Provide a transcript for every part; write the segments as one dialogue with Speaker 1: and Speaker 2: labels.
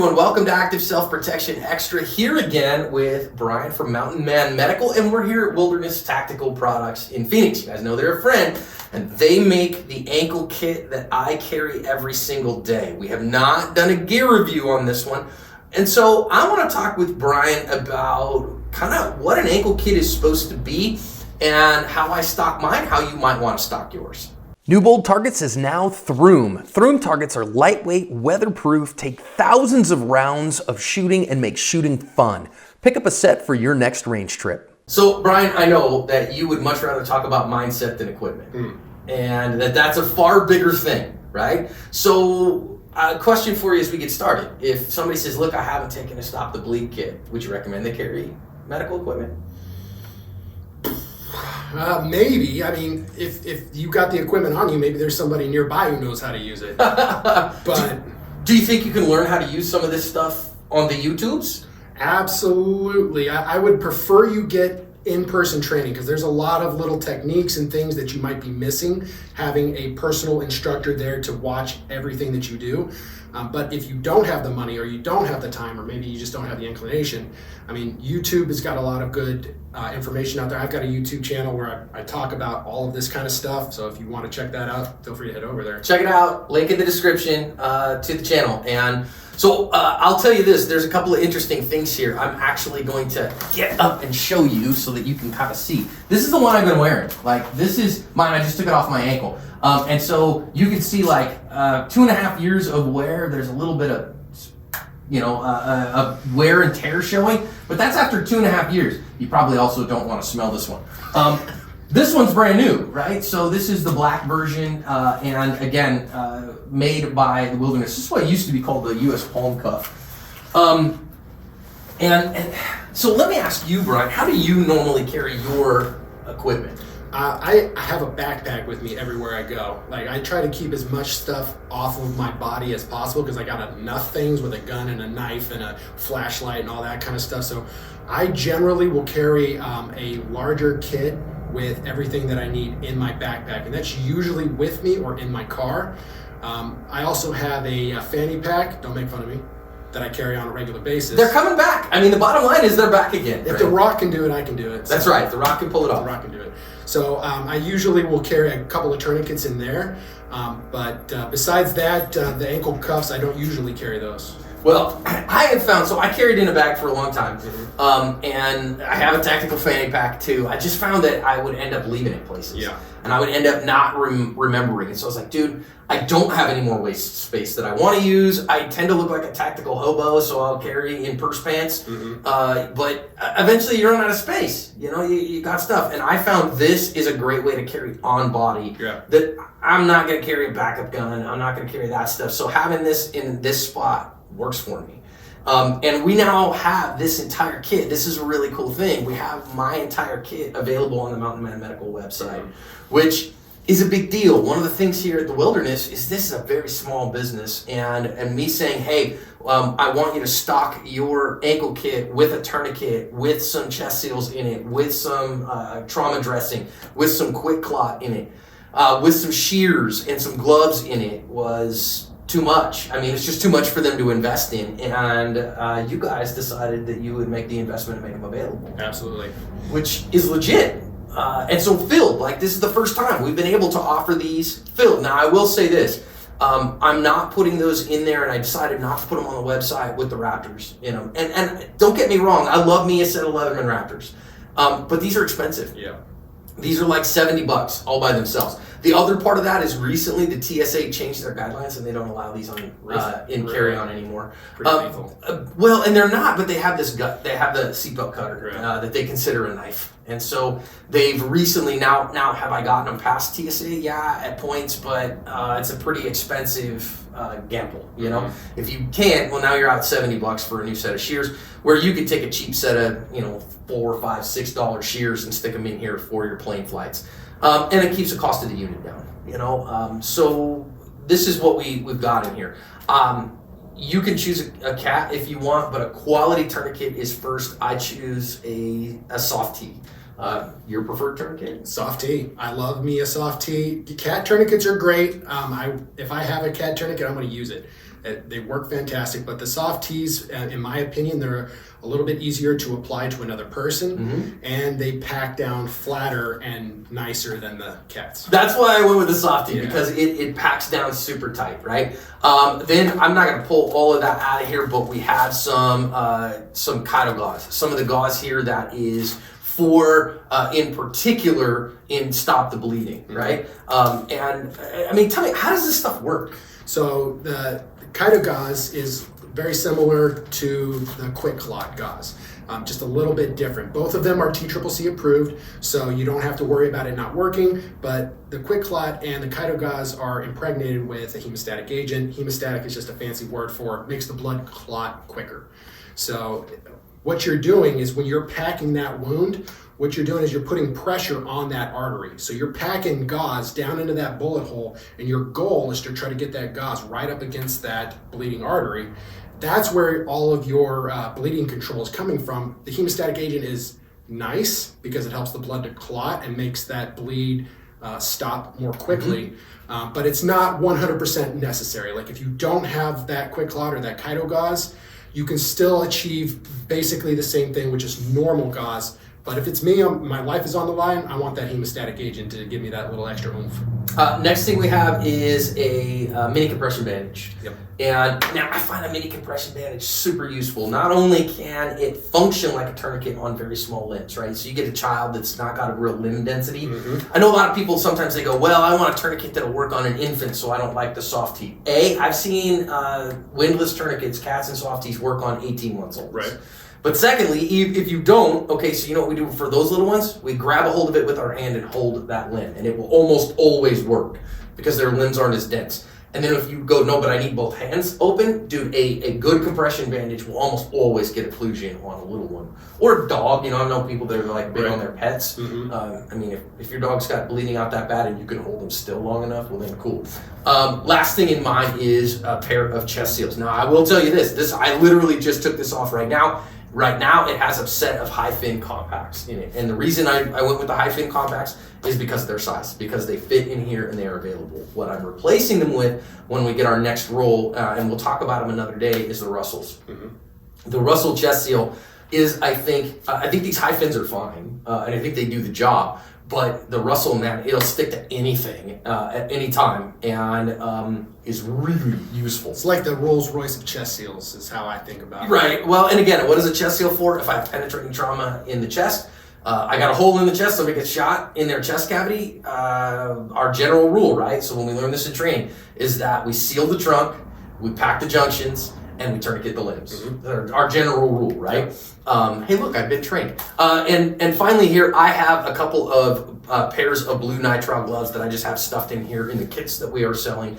Speaker 1: everyone, welcome to Active Self-Protection Extra, here again with Brian from Mountain Man Medical, and we're here at Wilderness Tactical Products in Phoenix. You guys know they're a friend, and they make the ankle kit that I carry every single day. We have not done a gear review on this one, and so I want to talk with Brian about kind of what an ankle kit is supposed to be and how I stock mine, how you might want to stock yours.
Speaker 2: New Bold Targets is now Throom. Throom targets are lightweight, weatherproof, take thousands of rounds of shooting and make shooting fun. Pick up a set for your next range trip.
Speaker 1: So, Brian, I know that you would much rather talk about mindset than equipment. And that's a far bigger thing, right? So, a question for you as we get started. If somebody says, look, I haven't taken a Stop the Bleed kit, would you recommend they carry medical equipment?
Speaker 3: Maybe. I mean, if you got the equipment on you, maybe there's somebody nearby who knows how to use it. But
Speaker 1: do you think you can learn how to use some of this stuff on the YouTubes?
Speaker 3: Absolutely. I would prefer you get in-person training because there's a lot of little techniques and things that you might be missing having a personal instructor there to watch everything that you do. But if you don't have the money or you don't have the time or maybe you just don't have the inclination, I mean, YouTube has got a lot of good information out there. I've got a YouTube channel where I talk about all of this kind of stuff. So if you want to check that out, feel free to head over there.
Speaker 1: Check it out. Link in the description to the channel. And so I'll tell you this, there's a couple of interesting things here. I'm actually going to get up and show you so that you can kind of see. This is the one I've been wearing. Like, this is mine. I just took it off my ankle. And so you can see like 2.5 years of wear. There's a little bit of, wear and tear showing, but that's after 2.5 years. You probably also don't want to smell this one. This one's brand new, right? So this is the black version, and again, made by the Wilderness. This is what used to be called the U.S. Palm Cuff. And so let me ask you, Brian, how do you normally carry your equipment?
Speaker 3: I have a backpack with me everywhere I go. Like, I try to keep as much stuff off of my body as possible because I got enough things with a gun and a knife and a flashlight and all that kind of stuff. So I generally will carry a larger kit with everything that I need in my backpack, and that's usually with me or in my car. I also have a fanny pack, don't make fun of me, that I carry on a regular basis.
Speaker 1: They're coming back. I mean, the bottom line is they're back again.
Speaker 3: If The Rock can do it, I can do it.
Speaker 1: That's right. The Rock can pull it off.
Speaker 3: The Rock can do it. So I usually will carry a couple of tourniquets in there. But besides that, the ankle cuffs, I don't usually carry those.
Speaker 1: Well, I have found, so I carried in a bag for a long time, and I have a tactical fanny pack too. I just found that I would end up leaving it places.
Speaker 3: Yeah.
Speaker 1: And I would end up not remembering. And so I was like, dude, I don't have any more waist space that I want to use. I tend to look like a tactical hobo, so I'll carry in purse pants. But eventually you run out of space. You know, you got stuff. And I found this is a great way to carry on body.
Speaker 3: Yeah.
Speaker 1: That I'm not going to carry a backup gun. I'm not going to carry that stuff. So having this in this spot works for me. And we now have this entire kit. This is a really cool thing. We have my entire kit available on the Mountain Man Medical website, which is a big deal. One of the things here at the Wilderness is this is a very small business, and me saying, hey, I want you to stock your ankle kit with a tourniquet, with some chest seals in it, with some trauma dressing, with some quick clot in it, with some shears and some gloves in it was too much. I mean, it's just too much for them to invest in, and you guys decided that you would make the investment and make them available.
Speaker 3: Absolutely.
Speaker 1: Which is legit. And so filled, like this is the first time we've been able to offer these filled. Now I will say this, I'm not putting those in there, and I decided not to put them on the website with the Raptors, you know, and don't get me wrong, I love me a set of Leatherman Raptors, but these are expensive.
Speaker 3: Yeah. These
Speaker 1: are like $70 all by themselves. The other part of that is recently the TSA changed their guidelines and they don't allow these on in carry-on anymore. Well, and they're not, but they have this they have the seatbelt cutter that they consider a knife. And so they've recently now have I gotten them past TSA? Yeah, at points, but it's a pretty expensive gamble, you know. If you can't, well, now you're out $70 for a new set of shears, where you could take a cheap set of, you know, $4, $5, $6 shears and stick them in here for your plane flights. And it keeps the cost of the unit down, you know. So this is what we've got in here. You can choose a cat if you want, but a quality tourniquet is first. I choose a soft T. Your preferred tourniquet?
Speaker 3: Soft T. I love me a soft T. Cat tourniquets are great. If I have a cat tourniquet, I'm going to use it. They work fantastic, but the soft tees, in my opinion, they're a little bit easier to apply to another person, and they pack down flatter and nicer than the cats.
Speaker 1: That's why I went with the soft tee, because it packs down super tight, right? Then I'm not going to pull all of that out of here, but we have some Kaido gauze. Some of the gauze here that is for, in particular, in stop the bleeding, right? And I mean, tell me, how does this stuff work?
Speaker 3: So the Kaido gauze is very similar to the Quick Clot gauze, just a little bit different. Both of them are TCCC approved, so you don't have to worry about it not working, but the Quick Clot and the Kaido gauze are impregnated with a hemostatic agent. Hemostatic is just a fancy word for makes the blood clot quicker. So what you're doing is when you're packing that wound, what you're doing is you're putting pressure on that artery. So you're packing gauze down into that bullet hole, and your goal is to try to get that gauze right up against that bleeding artery. That's where all of your bleeding control is coming from. The hemostatic agent is nice because it helps the blood to clot and makes that bleed stop more quickly, but it's not 100% necessary. Like if you don't have that Quick Clot or that Kaido gauze, you can still achieve basically the same thing, which is normal gauze. But if it's me, my life is on the line, I want that hemostatic agent to give me that little extra oomph.
Speaker 1: Next thing we have is a mini compression bandage.
Speaker 3: Yep.
Speaker 1: And now I find a mini compression bandage super useful. Not only can it function like a tourniquet on very small limbs, right? So you get a child that's not got a real limb density. I know a lot of people, sometimes they go, well, I want a tourniquet that'll work on an infant, so I don't like the soft tee. I've seen windless tourniquets, cats and softies, work on 18 months old.
Speaker 3: Right.
Speaker 1: But secondly, if you don't, okay, so you know what we do for those little ones? We grab a hold of it with our hand and hold that limb, and it will almost always work because their limbs aren't as dense. And then if you go, no, but I need both hands open, dude, a good compression bandage will almost always get occlusion on a little one. Or a dog, you know, I know people that are like big on their pets. I mean, if your dog's got bleeding out that bad and you can hold them still long enough, well then cool. Last thing in mind is a pair of chest seals. Now, I will tell you this, I literally just took this off right now. Right now, it has a set of high fin compacts in it. And the reason I went with the high fin compacts is because of their size, because they fit in here and they are available. What I'm replacing them with when we get our next roll, and we'll talk about them another day, is the Russells. The Russell chest seal is, I think these high fins are fine, and I think they do the job. But the Russell, man, it'll stick to anything at any time, and is really useful.
Speaker 3: It's like the Rolls Royce of chest seals is how I think about it.
Speaker 1: Right. Well, and again, what is a chest seal for? If I have penetrating trauma in the chest, I got a hole in the chest, somebody gets shot in their chest cavity. Our general rule, right? So when we learn this in training, is that we seal the trunk, we pack the junctions, and we tourniquet the limbs. Our general rule, right? Hey, look, I've been trained. And finally here, I have a couple of pairs of blue nitrile gloves that I just have stuffed in here in the kits that we are selling.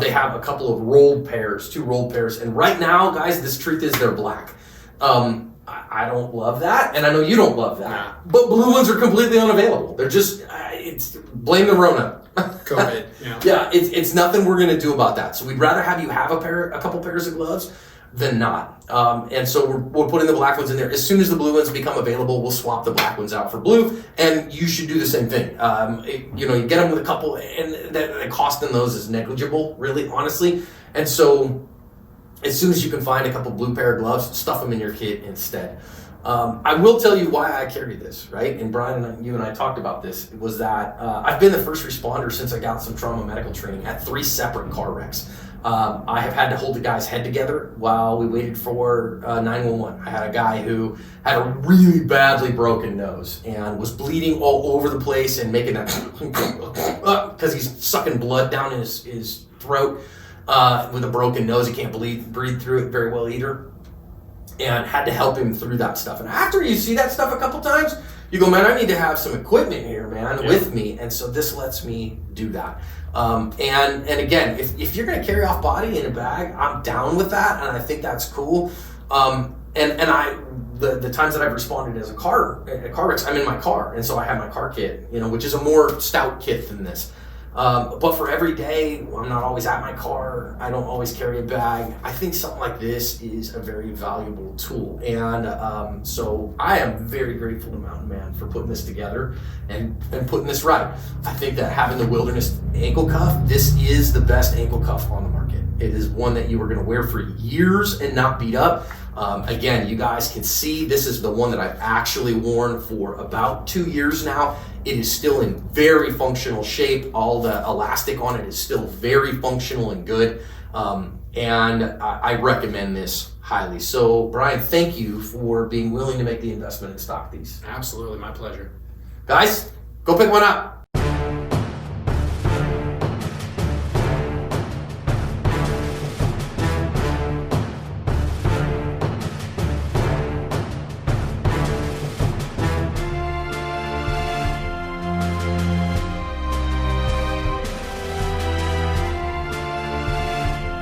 Speaker 1: They have a couple of rolled pairs, 2 rolled pairs. And right now, guys, this truth is they're black. I don't love that, and I know you don't love that. But blue ones are completely unavailable. They're just, it's blame the Rona.
Speaker 3: COVID,
Speaker 1: Yeah, it's nothing we're gonna do about that. So we'd rather have you have a couple pairs of gloves than not. And so we're putting the black ones in there. As soon as the blue ones become available, we'll swap the black ones out for blue, and you should do the same thing. You get them with a couple, and the cost in those is negligible, really, honestly. And so as soon as you can find a couple blue pair of gloves, stuff them in your kit instead. I will tell you why I carry this, right? And Brian, you and I talked about this, was that I've been the first responder since I got some trauma medical training at 3 separate car wrecks. I have had to hold the guy's head together while we waited for 911. I had a guy who had a really badly broken nose and was bleeding all over the place and making that because he's sucking blood down his throat with a broken nose. He can't breathe through it very well either. And had to help him through that stuff. And after you see that stuff a couple times, you go, man, I need to have some equipment here, man, with me. And so this lets me do that. And again, if you're going to carry off body in a bag, I'm down with that, and I think that's cool. The times that I've responded as a car wrecks, I'm in my car, and so I have my car kit, which is a more stout kit than this. But for every day, I'm not always at my car. I don't always carry a bag. I think something like this is a very valuable tool. And so I am very grateful to Mountain Man for putting this together and putting this right. I think that having the Wilderness ankle cuff, this is the best ankle cuff on the market. It is one that you are going to wear for years and not beat up. Again, you guys can see this is the one that I've actually worn for about 2 years now. It is still in very functional shape. All the elastic on it is still very functional and good. And I recommend this highly. So, Brian, thank you for being willing to make the investment and stock these.
Speaker 3: Absolutely, my pleasure.
Speaker 1: Guys, go pick one up.